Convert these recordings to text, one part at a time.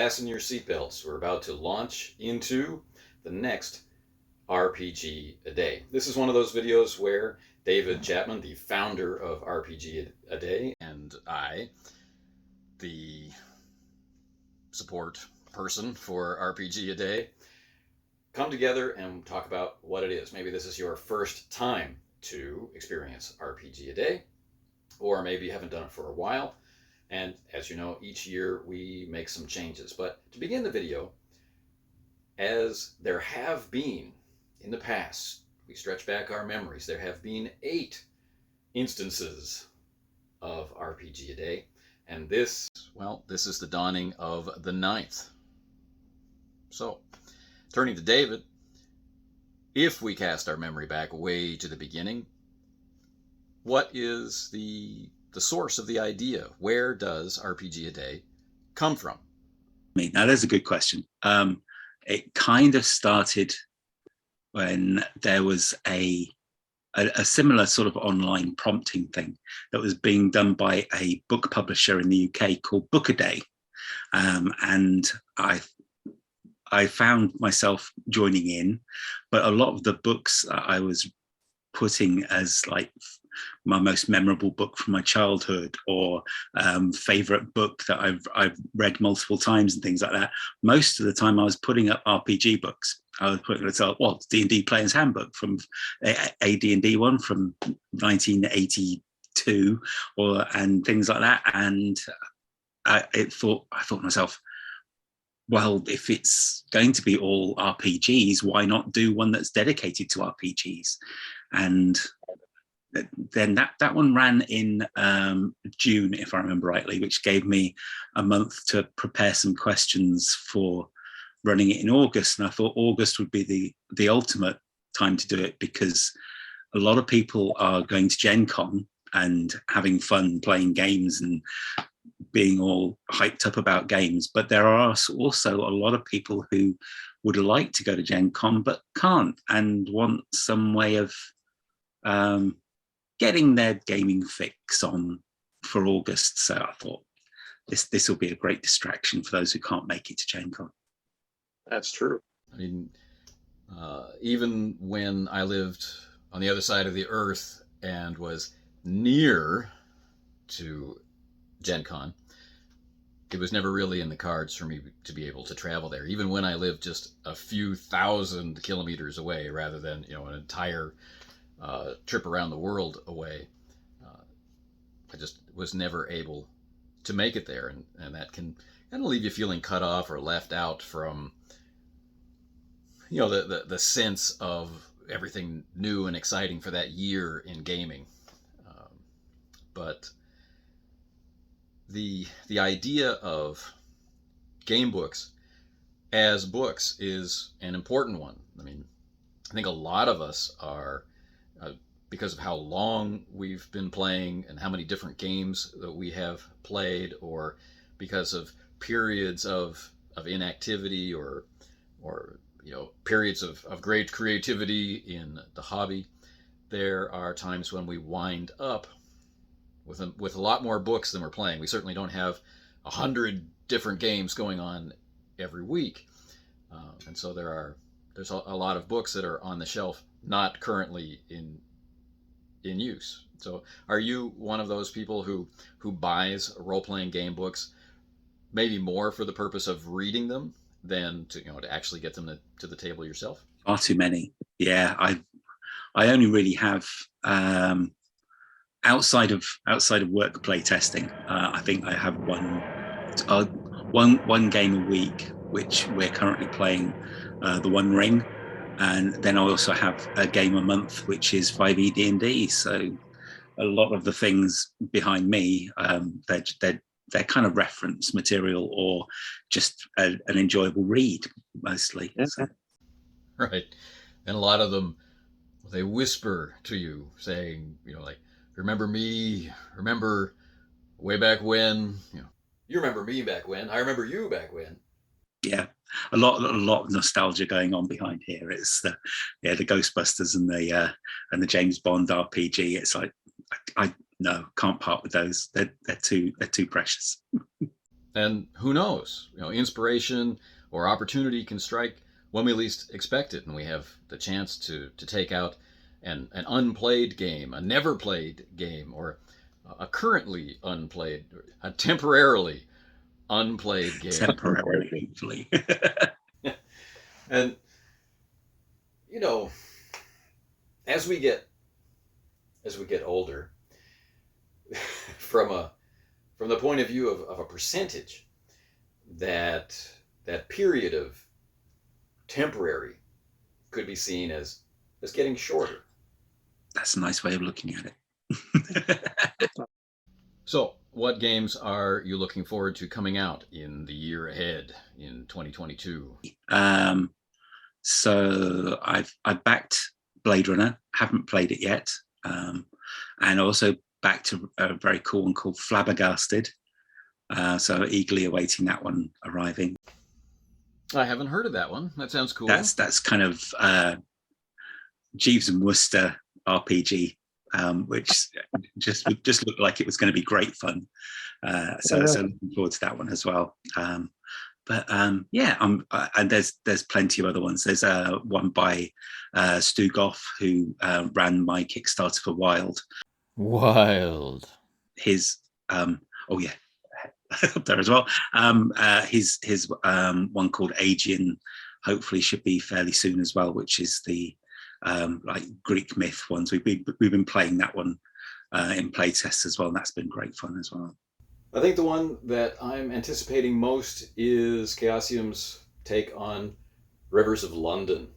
fasten your seatbelts. We're about to launch into the next RPG A Day. This is one of those videos where David Chapman, the founder of RPG A Day, and I, the support person for RPG A Day, come together and talk about what it is. Maybe this is your first time to experience RPG A Day, or maybe you haven't done it for a while. And as you know, each year we make some changes. But to begin the video, as there have been in the past, we stretch back our memories, there have been 8 instances of RPG A Day. And this is the dawning of the 9th. So, turning to David, if we cast our memory back way to the beginning, what is the source of the idea? Where does RPG A Day come from? Now, that's a good question. It kind of started when there was a similar sort of online prompting thing that was being done by a book publisher in the UK called Book A Day. And I found myself joining in, but a lot of the books I was putting as like my most memorable book from my childhood, or favorite book that I've read multiple times and things like that. Most of the time I was putting up RPG books. I was putting D&D Player's Handbook from a D&D one from 1982 and things like that. And I thought to myself, well, if it's going to be all RPGs, why not do one that's dedicated to RPGs? And then that one ran in June, if I remember rightly, which gave me a month to prepare some questions for running it in August. And I thought August would be the ultimate time to do it, because a lot of people are going to Gen Con and having fun playing games and being all hyped up about games. But there are also a lot of people who would like to go to Gen Con but can't, and want some way of getting their gaming fix on for August. So I thought this will be a great distraction for those who can't make it to Gen Con. That's true. I mean, even when I lived on the other side of the earth and was near to Gen Con, it was never really in the cards for me to be able to travel there, even when I lived just a few thousand kilometers away rather than, an entire trip around the world away. I just was never able to make it there, and that can kind of leave you feeling cut off or left out from the sense of everything new and exciting for that year in gaming. But the idea of game books as books is an important one. I mean, I think a lot of us are, because of how long we've been playing and how many different games that we have played, or because of periods of inactivity or periods of great creativity in the hobby, there are times when we wind up with a lot more books than we're playing. We certainly don't have 100 different games going on every week, and so there's a lot of books that are on the shelf not currently in use. So are you one of those people who buys role-playing game books maybe more for the purpose of reading them than to actually get them to the table yourself? Far too many. Yeah, I only really have outside of work play testing. I think I have one game a week, which we're currently playing, the One Ring. And then I also have a game a month, which is 5e D&D. So a lot of the things behind me, they're kind of reference material or just an enjoyable read, mostly. Yeah. So. Right. And a lot of them, they whisper to you saying, like, remember me, remember way back when, you remember me back when, I remember you back when. Yeah, a lot of nostalgia going on behind here. It's the Ghostbusters and the James Bond RPG. It's like I can't part with those. They're too precious. And who knows, inspiration or opportunity can strike when we least expect it, and we have the chance to take out an unplayed game, a never played game, or a currently unplayed, a temporarily unplayed game. Temporarily, hopefully. And as we get older, from the point of view of a percentage, that period of temporary could be seen as getting shorter. That's a nice way of looking at it. So, what games are you looking forward to coming out in the year ahead in 2022? So I backed Blade Runner, haven't played it yet, and also backed a very cool one called Flabbergasted. So eagerly awaiting that one arriving. I haven't heard of that one. That sounds cool. That's kind of Jeeves and Wooster RPG, which just looked like it was going to be great fun. So looking forward to that one as well. But yeah, and there's plenty of other ones. There's one by Stu Goff, who ran my Kickstarter for Wild. His oh yeah, up there as well. His one called Aegean hopefully should be fairly soon as well, which is the like Greek myth ones. We've been playing that one in playtests as well, and that's been great fun as well. I think the one that I'm anticipating most is Chaosium's take on Rivers of London.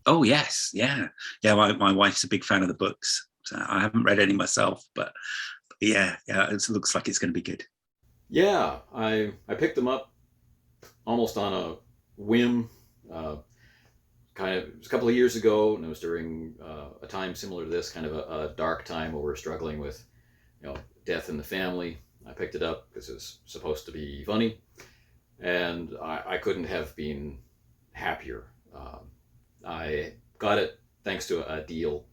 Oh yes, yeah. My wife's a big fan of the books. So I haven't read any myself, but yeah, it looks like it's going to be good. Yeah, I picked them up almost on a whim. It was a couple of years ago, and it was during a time similar to this, kind of a dark time where we're struggling with, death in the family. I picked it up because it was supposed to be funny, and I couldn't have been happier. I got it thanks to a deal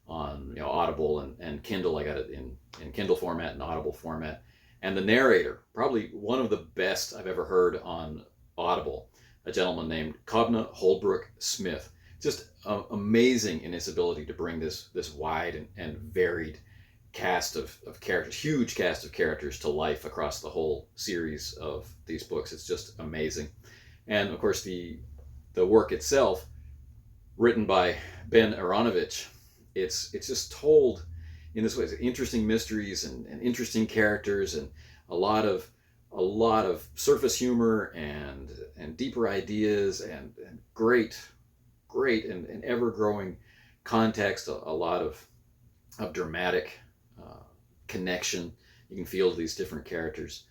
on Audible and Kindle. I got it in Kindle format and Audible format. And the narrator, probably one of the best I've ever heard on Audible, a gentleman named Cobna Holbrook Smith. Just amazing in his ability to bring this wide and varied cast of characters, huge cast of characters to life across the whole series of these books. It's just amazing. And of course the work itself, written by Ben Aronovich, it's just told in this way. It's interesting mysteries and interesting characters, and a lot of surface humor and deeper ideas and great and ever-growing context, a lot of dramatic connection. You can feel these different characters,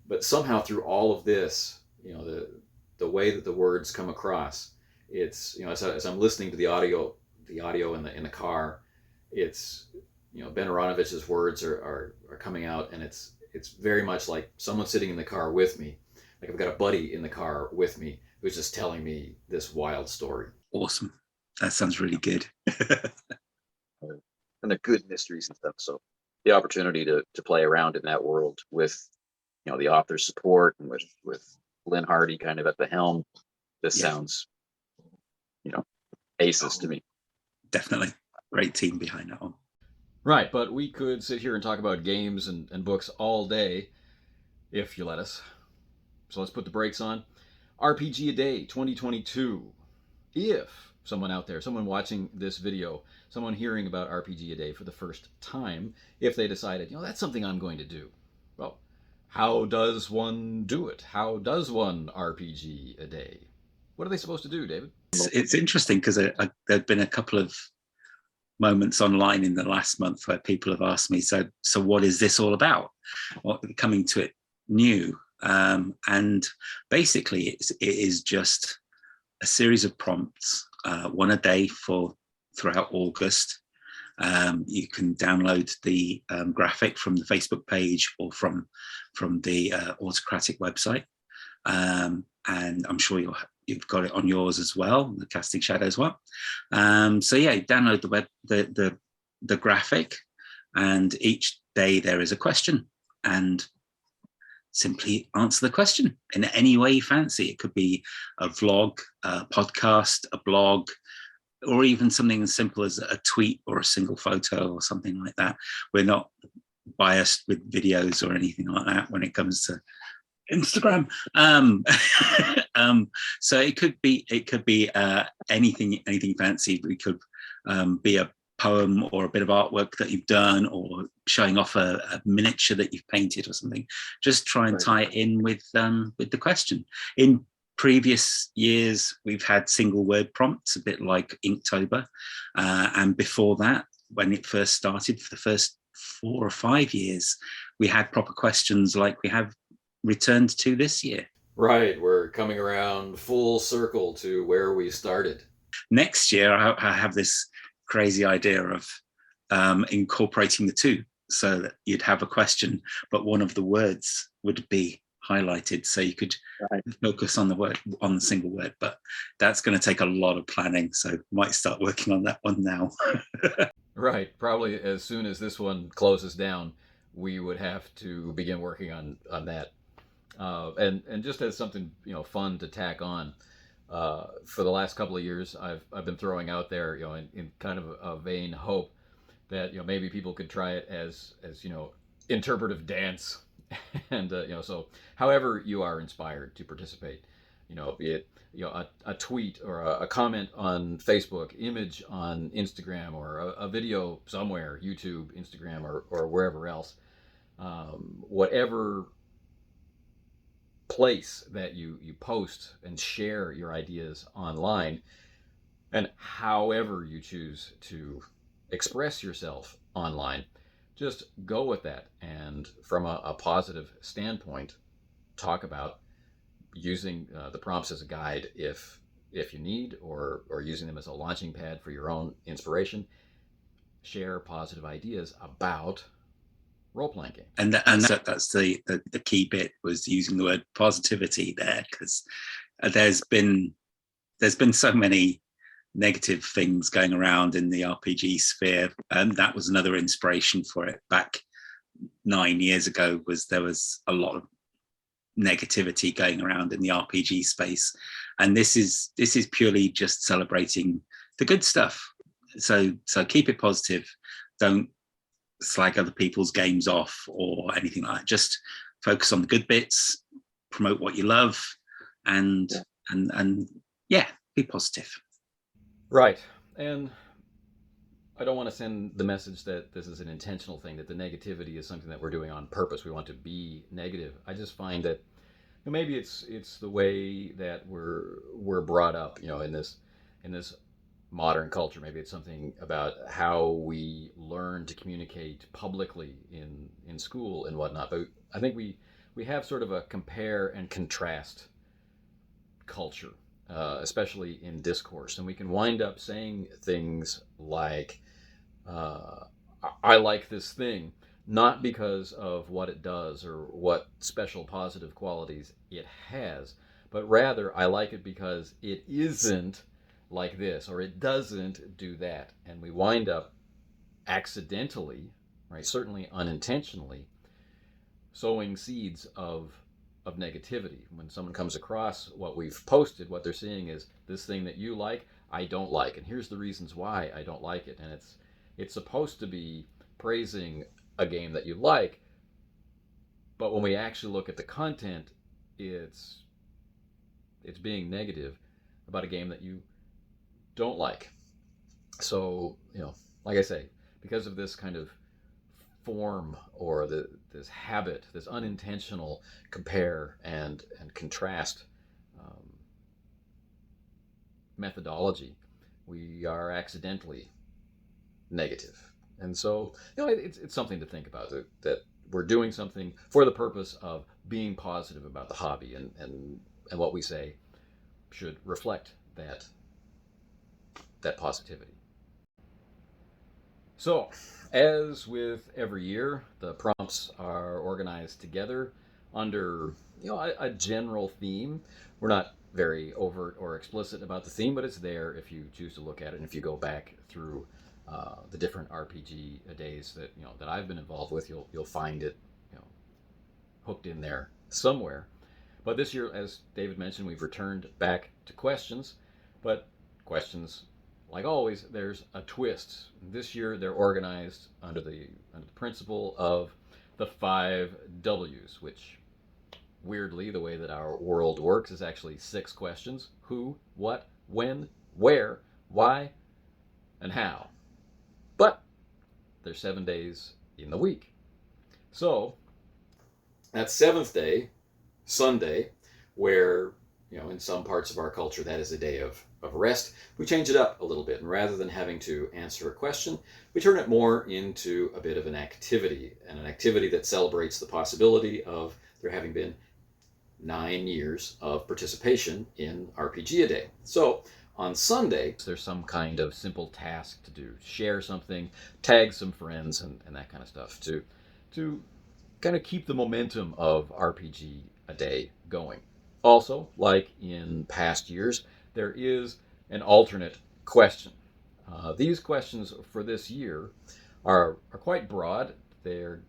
but somehow through all of this, the way that the words come across, it's as I'm listening to the audio in the car, it's Ben Aronovich's words are coming out, and it's very much like someone sitting in the car with me, like I've got a buddy in the car with me who's just telling me this wild story. Awesome. That sounds really good. And they're good mysteries and stuff. So the opportunity to play around in that world with, the author's support and with Lynn Hardy kind of at the helm, this sounds, aces to me. Definitely. Great team behind that one. Right, but we could sit here and talk about games and books all day if you let us. So let's put the brakes on. RPG A Day 2022. If someone out there, someone watching this video, someone hearing about RPG A Day for the first time, if they decided, that's something I'm going to do. Well, how does one do it? How does one RPG A Day? What are they supposed to do, David? It's interesting because there have been a couple of moments online in the last month where people have asked me, so what is this all about? What coming to it new? And basically it is just a series of prompts, one a day throughout August. You can download the graphic from the Facebook page or from the Autocratic website, and I'm sure you've got it on yours as well, the Casting Shadows one. So yeah, you download the graphic, and each day there is a question, and simply answer the question in any way you fancy. It could be a vlog, a podcast, a blog, or even something as simple as a tweet or a single photo or something like that. We're not biased with videos or anything like that when it comes to Instagram. So it could be anything fancy. We could be a poem or a bit of artwork that you've done, or showing off a miniature that you've painted or something. Just try and tie it in with the question. In previous years, we've had single word prompts, a bit like Inktober, and before that, when it first started, for the first 4 or 5 years, we had proper questions like we have returned to this year. Right, we're coming around full circle to where we started. Next year, I have this crazy idea of incorporating the two, so that you'd have a question, but one of the words would be highlighted, so you could focus on the word, on the single word. But that's going to take a lot of planning, so might start working on that one now. Right, probably as soon as this one closes down, we would have to begin working on that. And just as something fun to tack on, for the last couple of years, I've been throwing out there, in kind of a vain hope that maybe people could try it as interpretive dance, and so however you are inspired to participate, be it a tweet or a comment on Facebook, image on Instagram, or a video somewhere, YouTube, Instagram, or wherever else, whatever place that you post and share your ideas online, and however you choose to express yourself online, just go with that, and from a positive standpoint, talk about using the prompts as a guide if you need, or using them as a launching pad for your own inspiration. Share positive ideas about role-playing games. And that's the key bit, was using the word positivity there, because there's been so many negative things going around in the RPG sphere, and that was another inspiration for it back 9 years ago. There was a lot of negativity going around in the RPG space, and this is purely just celebrating the good stuff. So keep it positive. Don't slag other people's games off or anything like that. Just focus on the good bits, promote what you love, and be positive. Right. And I don't want to send the message that this is an intentional thing, that the negativity is something that we're doing on purpose. We want to be negative. I just find that maybe it's the way that we're brought up, in this modern culture. Maybe it's something about how we learn to communicate publicly in school and whatnot. But I think we have sort of a compare and contrast culture, especially in discourse, and we can wind up saying things like, I like this thing, not because of what it does or what special positive qualities it has, but rather I like it because it isn't like this, or it doesn't do that. And we wind up accidentally, right, certainly unintentionally, sowing seeds of negativity. When someone comes across what we've posted, what they're seeing is, this thing that you like, I don't like, and here's the reasons why I don't like it. And it's supposed to be praising a game that you like, but when we actually look at the content, it's being negative about a game that you don't like. So, like I say, because of this kind of form, or this habit, this unintentional compare and contrast methodology, we are accidentally negative. And so, it's something to think about, that we're doing something for the purpose of being positive about the hobby, and what we say should reflect that positivity. So, as with every year, the prompts are organized together under a general theme. We're not very overt or explicit about the theme, but it's there if you choose to look at it. And if you go back through the different RPG days that I've been involved with, you'll find it hooked in there somewhere. But this year, as David mentioned, we've returned back to questions. But questions, like always, there's a twist. This year, they're organized under the principle of the 5 W's, which weirdly, the way that our world works is actually 6 questions: who, what, when, where, why, and how. But there's 7 days in the week. So that 7th day, Sunday, where, in some parts of our culture that is a day of rest, we change it up a little bit. And rather than having to answer a question, we turn it more into a bit of an activity, and an activity that celebrates the possibility of there having been 9 years of participation in RPG a Day. So on Sunday, there's some kind of simple task to do. Share something, tag some friends, and that kind of stuff to kind of keep the momentum of RPG a Day going. Also, like in past years, there is an alternate question. These questions for this year are quite broad. They're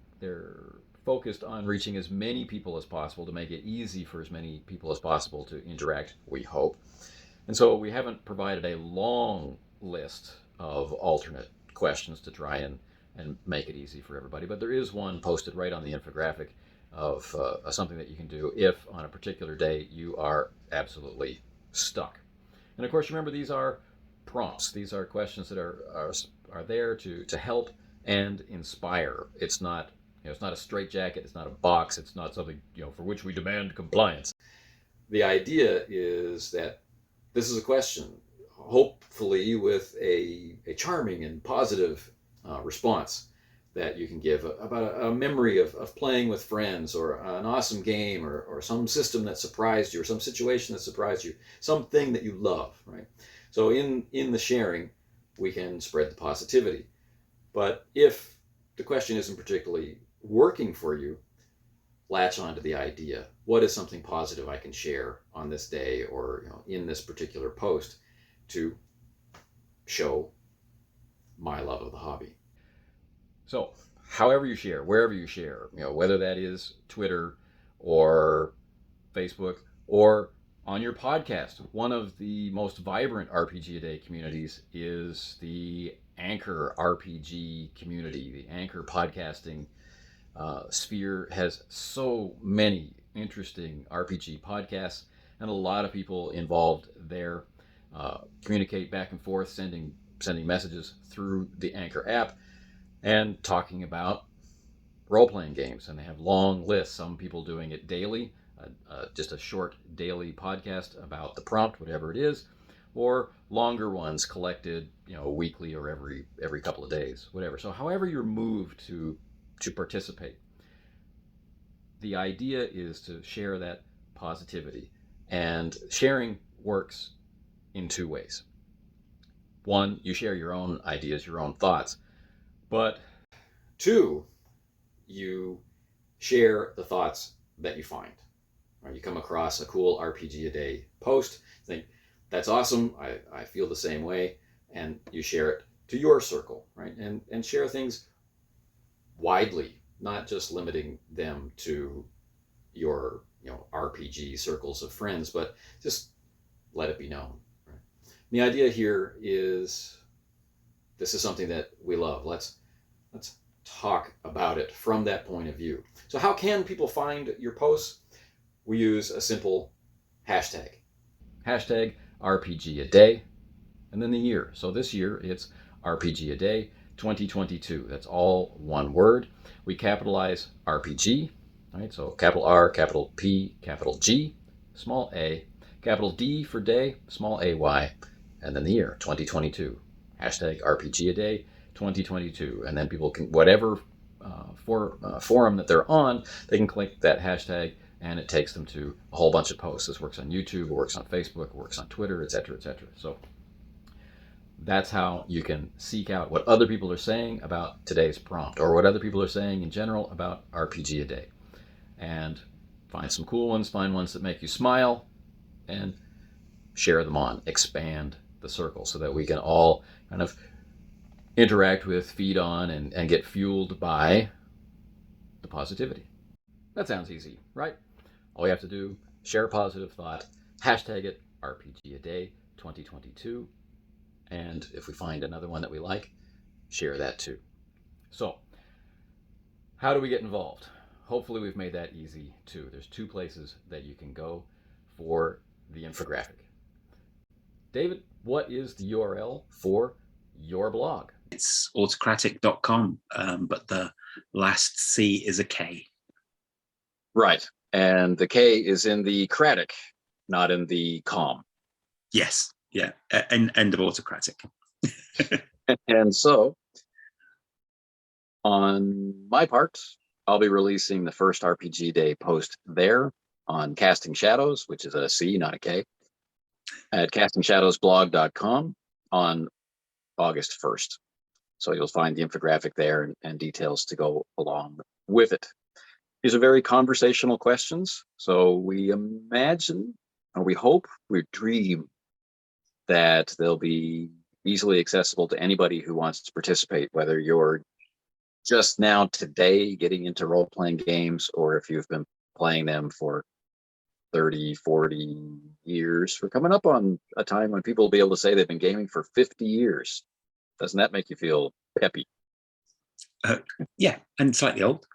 focused on reaching as many people as possible to make it easy for as many people as possible to interact, we hope. And so we haven't provided a long list of alternate questions to try and make it easy for everybody, but there is one posted right on the infographic of something that you can do if on a particular day you are absolutely stuck. And of course, remember, these are prompts. These are questions that are there to help and inspire. It's not it's not a straitjacket. It's not a box. It's not something for which we demand compliance. The idea is that this is a question, hopefully with a charming and positive response that you can give about a memory of playing with friends, or an awesome game, or some system that surprised you, or some situation that surprised you, something that you love, right? So in the sharing, we can spread the positivity. But if the question isn't particularly working for you, latch onto the idea. What is something positive I can share on this day, or in this particular post, to show my love of the hobby? So, however you share, wherever you share, whether that is Twitter or Facebook or on your podcast. One of the most vibrant RPG a Day communities is the Anchor RPG community. The Anchor podcasting sphere has so many interesting RPG podcasts, and a lot of people involved there communicate back and forth, sending messages through the Anchor app and talking about role-playing games. And they have long lists, some people doing it daily, just a short daily podcast about the prompt, whatever it is, or longer ones collected weekly or every couple of days, whatever. So however you're moved to participate, the idea is to share that positivity. And sharing works in 2 ways. One, you share your own ideas, your own thoughts. But 2, you share the thoughts that you find. Right? You come across a cool RPG a Day post, think, that's awesome, I feel the same way, and you share it to your circle, right? And share things widely, not just limiting them to your RPG circles of friends, but just let it be known. Right? The idea here is, this is something that we love. Let's talk about it from that point of view. So how can people find your posts? We use a simple hashtag. Hashtag RPG a Day, and then the year. So this year it's RPG a Day 2022. That's all one word. We capitalize RPG, right? So capital R, capital P, capital G, small a, capital D for day, small AY, and then the year 2022. Hashtag RPG a Day 2022. And then people can, whatever forum that they're on, they can click that hashtag and it takes them to a whole bunch of posts. This works on YouTube, it works on Facebook, it works on Twitter, etc., etc. So that's how you can seek out what other people are saying about today's prompt, or what other people are saying in general about RPG a Day, and find some cool ones, find ones that make you smile, and share them on. Expand the circle so that we can all kind of interact with, feed on, and get fueled by the positivity. That sounds easy, right? All you have to do, share a positive thought, hashtag it RPG a Day 2022, and if we find another one that we like, share that too. So, how do we get involved? Hopefully we've made that easy too. There's 2 places that you can go for the infographic. David, what is the URL for your blog? It's autocratic.com, but the last C is a K. Right. And the K is in the cratic, not in the com. Yes. Yeah. End of autocratic. And so, on my part, I'll be releasing the first RPG Day post there on Casting Shadows, which is a C, not a K, at castingshadowsblog.com on August 1st. So you'll find the infographic there and details to go along with it. These are very conversational questions. So we imagine, or we hope, we dream that they'll be easily accessible to anybody who wants to participate, whether you're just now today getting into role-playing games, or if you've been playing them for 30, 40 years. We're coming up on a time when people will be able to say they've been gaming for 50 years. Doesn't that make you feel peppy? Yeah, and slightly old.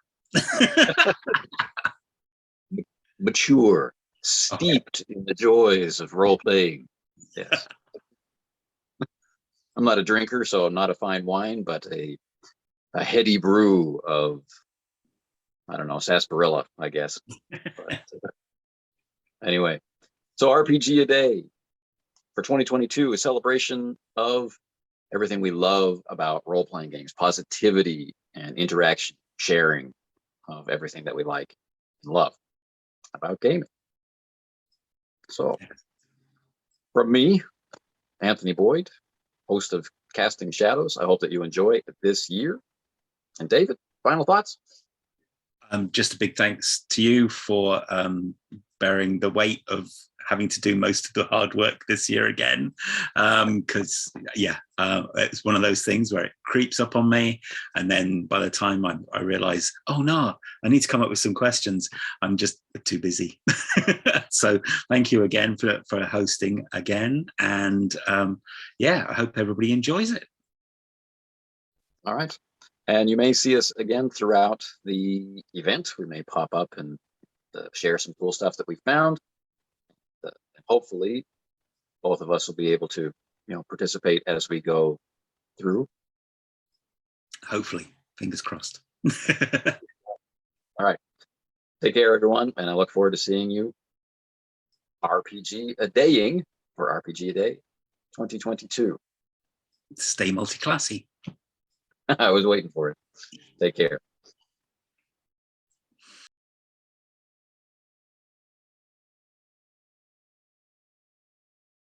Mature, steeped in the joys of role-playing. Yes. I'm not a drinker, so I'm not a fine wine, but a heady brew of, I don't know, sarsaparilla, I guess. But, anyway, so RPG a Day for 2022, a celebration of everything we love about role-playing games, positivity and interaction, sharing of everything that we like and love about gaming. So from me, Anthony Boyd, host of Casting Shadows, I hope that you enjoy this year. And David, final thoughts? Just a big thanks to you for bearing the weight of having to do most of the hard work this year again, because it's one of those things where it creeps up on me, and then by the time I realize, oh no, I need to come up with some questions, I'm just too busy. So thank you again for hosting again, and I hope everybody enjoys it. All right. And you may see us again throughout the event. We may pop up and share some cool stuff that we found. Hopefully, both of us will be able to, participate as we go through. Hopefully, fingers crossed. All right. Take care, everyone, and I look forward to seeing you RPG a Daying for RPG a Day 2022. Stay multi-classy. I was waiting for it. Take care.